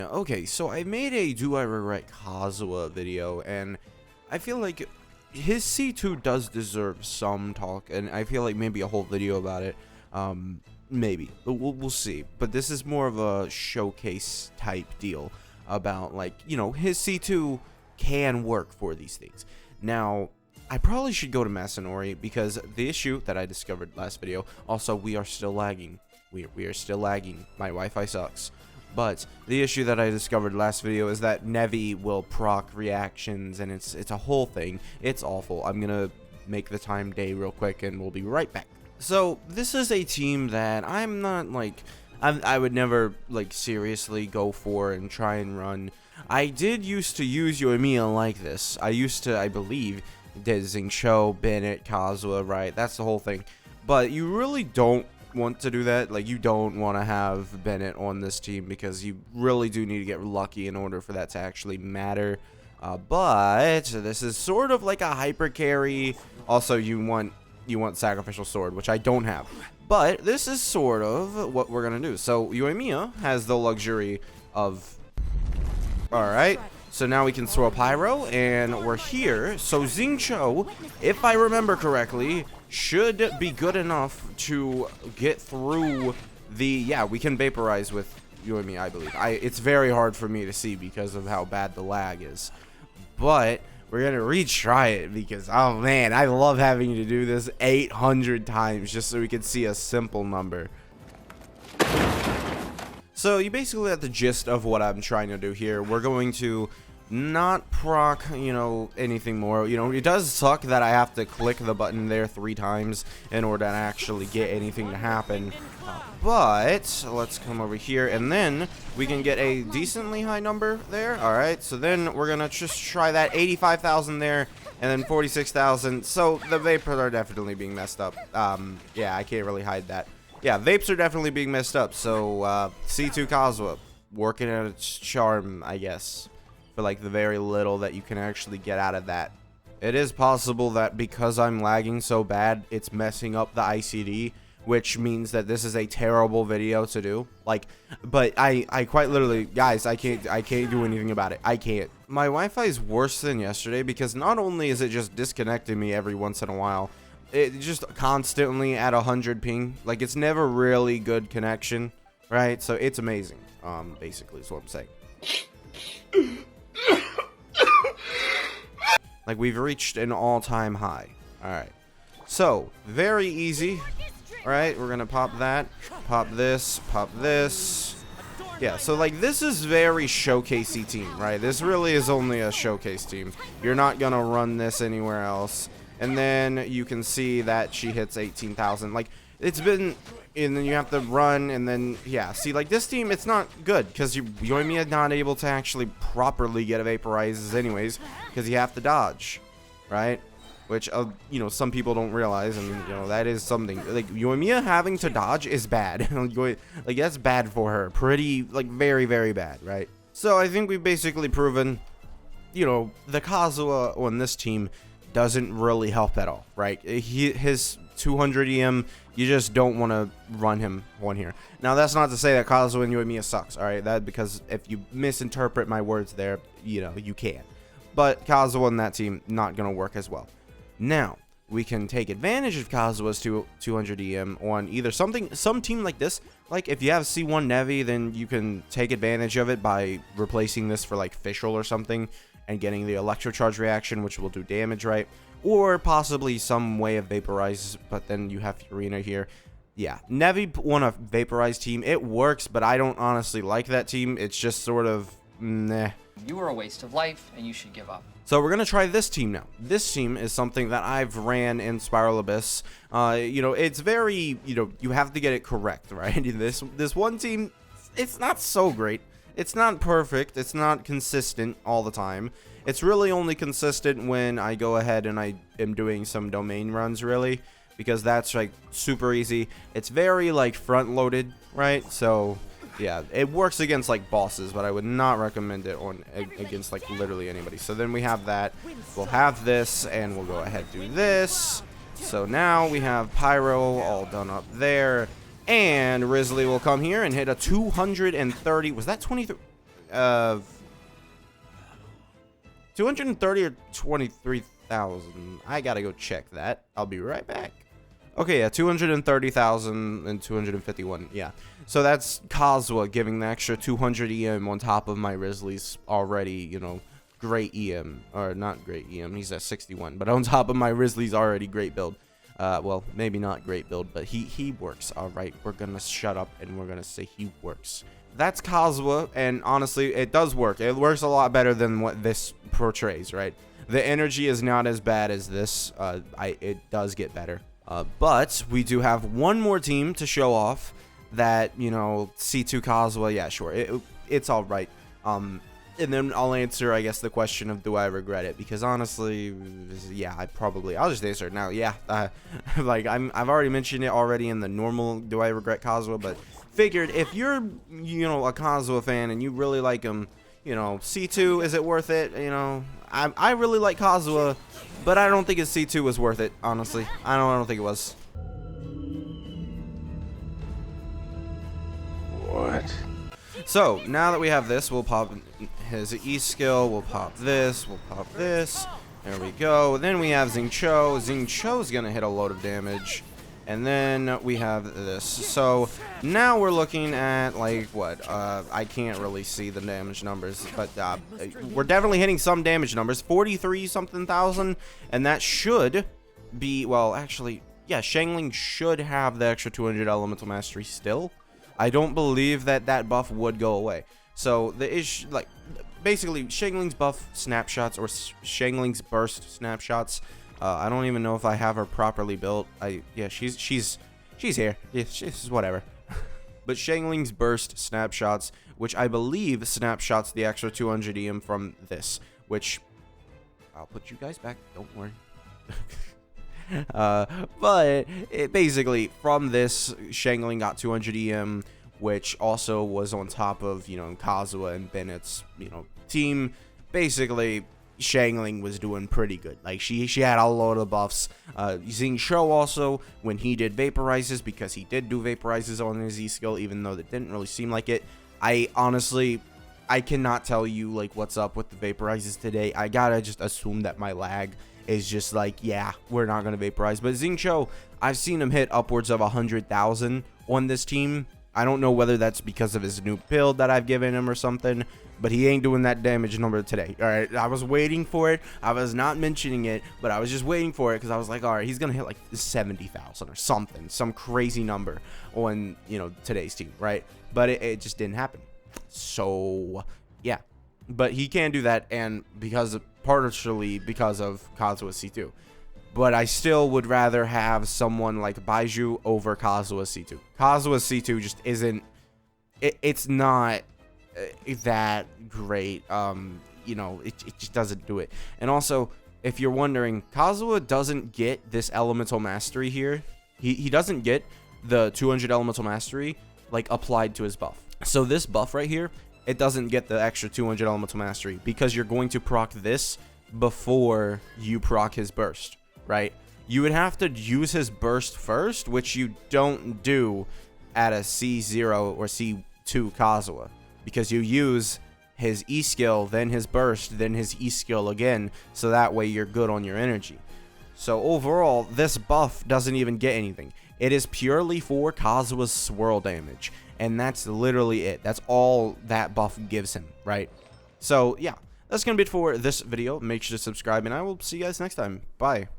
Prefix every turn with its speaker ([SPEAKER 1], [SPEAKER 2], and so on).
[SPEAKER 1] Okay, so I made a Do I Regret Kazuha video, and I feel like his C2 does deserve some talk, and I feel like maybe a whole video about it. Maybe. But we'll see. But this is more of a showcase type deal about, like, you know, his C2 can work for these things. Now, I probably should go to Masanori because the issue that I discovered last video, also, we are still lagging. We are still lagging. My Wi-Fi sucks. But the issue that I discovered last video is that Nevi will proc reactions, and it's a whole thing. It's awful. I'm gonna make the time day real quick, and we'll be right back. So this is a team that I'm not like I would never like seriously go for and try and run. I did used to use Yoimiya like this. I believe, did Xingqiu, Bennett, Kauzha, right? That's the whole thing. But you really don't want to do that. Like, you don't want to have Bennett on this team because you really do need to get lucky in order for that to actually matter. But this is sort of like a hyper carry. Also, you want sacrificial sword, which I don't have. But this is sort of what we're gonna do. So Yoimiya has the luxury of, all right, so now we can throw a pyro, and we're here. So Xingqiu, if I remember correctly, should be good enough to get through the, yeah, we can vaporize with Yoimiya, I believe. It's very hard for me to see because of how bad the lag is. But we're gonna retry it because, oh man, I love having to do this 800 times just so we can see a simple number. So you basically have the gist of what I'm trying to do here. We're going to not proc, you know, anything more. You know, it does suck that I have to click the button there 3 times in order to actually get anything to happen. But let's come over here, and then we can get a decently high number there. All right, so then we're gonna just try that 85,000 there, and then 46,000. So the vapors are definitely being messed up. Yeah, I can't really hide that. Yeah, vapes are definitely being messed up. So C2 Kazuha working at its charm, I guess, for like the very little that you can actually get out of that. It is possible that because I'm lagging so bad, it's messing up the ICD, which means that this is a terrible video to do. Like, but I quite literally, guys, I can't do anything about it. I can't. My Wi-Fi is worse than yesterday because not only is it just disconnecting me every once in a while, it just constantly at 100 ping. Like, it's never really good connection, right? So it's amazing. Basically is what I'm saying. Like, we've reached an all-time high. Alright, so very easy. Alright, we're gonna pop that, pop this, pop this. Yeah, so like, this is very showcasey team, right? This really is only a showcase team. You're not gonna run this anywhere else. And then you can see that she hits 18,000. Like, it's been, and then you have to run, and then, yeah. See, like, this team, it's not good, because Yoimiya not able to actually properly get vaporizes anyways, because you have to dodge, right? Which, you know, some people don't realize, and, you know, that is something. Like, Yoimiya having to dodge is bad. Like, that's bad for her. Pretty, like, very, very bad, right? So, I think we've basically proven, you know, the Kazuha on this team doesn't really help at all, right? His 200 EM, you just don't want to run him on here. Now, that's not to say that Kazuha and Yoimiya sucks, all right? That, because if you misinterpret my words there, you know, you can. But Kazuha and that team, not going to work as well. Now, we can take advantage of Kazuha's 200 EM on either some team like this. Like, if you have C1 Nevi, then you can take advantage of it by replacing this for, like, Fischl or something, and getting the electrocharge reaction, which will do damage, right? Or possibly some way of vaporize, but then you have Furina here. Yeah, Nevi won a vaporize team. It works, but I don't honestly like that team. It's just sort of, meh.
[SPEAKER 2] You are a waste of life, and you should give up.
[SPEAKER 1] So we're going to try this team now. This team is something that I've ran in Spiral Abyss. You know, it's very, you know, you have to get it correct, right? This one team, it's not so great. It's not perfect. It's not consistent all the time. It's really only consistent when I go ahead and I am doing some domain runs, really, because that's like super easy. It's very like front loaded, right? So yeah, it works against like bosses, but I would not recommend it on against like literally anybody. So then we have that. We'll have this, and we'll go ahead and do this. So now we have Pyro all done up there. And Wriothesley will come here and hit a 230. Was that 23? 230 or 23,000. I gotta go check that. I'll be right back. Okay, yeah, 230,000 and 251. Yeah, so that's Kazuha giving the extra 200 EM on top of my Wriothesley's already, you know, great EM, or not great EM. He's at 61, but on top of my Wriothesley's already great build. Well, maybe not great build, but he works. All right, we're gonna shut up and we're gonna say he works. That's Kazuha, and honestly, it does work. It works a lot better than what this portrays, right? The energy is not as bad as this. It does get better. But we do have one more team to show off that, you know, C2 Kazuha, yeah, sure, it's all right. And then I'll answer, I guess, the question of do I regret it? Because honestly, yeah, I'll just answer it now. Yeah, like I've already mentioned it already in the normal do I regret Kazuha, but figured if you're, you know, a Kazuha fan and you really like him, you know, C2, is it worth it? You know, I really like Kazuha, but I don't think his C2 was worth it, honestly. I don't think it was.
[SPEAKER 3] What?
[SPEAKER 1] So, now that we have this, we'll pop his E skill, we'll pop this, we'll pop this. There we go. Then we have Xingqiu. Xingqiu's gonna hit a load of damage. And then we have this. So now we're looking at, like, what? I can't really see the damage numbers, but we're definitely hitting some damage numbers. 43 something thousand, and that should be, well, actually, yeah, Xiangling should have the extra 200 elemental mastery still. I don't believe that buff would go away. So the issue, like, basically Xiangling's buff snapshots or Xiangling's burst snapshots. I don't even know if I have her properly built. Yeah, she's here. Yeah, she's whatever. But Xiangling's burst snapshots, which I believe snapshots the extra 200 EM from this, which I'll put you guys back. Don't worry. But it basically from this, Xiangling got 200 EM, which also was on top of, you know, Kazuha and Bennett's, you know, team. Basically, Xiangling was doing pretty good. Like, she had a load of buffs. Xingqiu also, when he did vaporizes, because he did do vaporizes on his E skill, even though that didn't really seem like it. I cannot tell you, like, what's up with the vaporizes today. I gotta just assume that my lag is just like, yeah, we're not gonna vaporize. But Xingqiu, I've seen him hit upwards of 100,000 on this team. I don't know whether that's because of his new build that I've given him or something, but he ain't doing that damage number today. All right, I was waiting for it. I was not mentioning it, but I was just waiting for it because I was like, all right, he's gonna hit like 70,000 or something, some crazy number on, you know, today's team, right? But it just didn't happen. So yeah, but he can do that, and partially because of Kauzhas C2. But I still would rather have someone like Baiju over Kauzhas C2. Kauzhas C2 just isn't. It's not that great. You know, it just doesn't do it. And also, if you're wondering, Kazuha doesn't get this elemental mastery here. He doesn't get the 200 elemental mastery like applied to his buff. So this buff right here, it doesn't get the extra 200 elemental mastery because you're going to proc this before you proc his burst. Right? You would have to use his burst first, which you don't do at a C0 or C2 Kazuha, because you use his E skill, then his burst, then his E skill again, so that way you're good on your energy. So overall, this buff doesn't even get anything. It is purely for Kazuha's swirl damage, and that's literally it. That's all that buff gives him, right? So yeah, that's gonna be it for this video. Make sure to subscribe, and I will see you guys next time. Bye.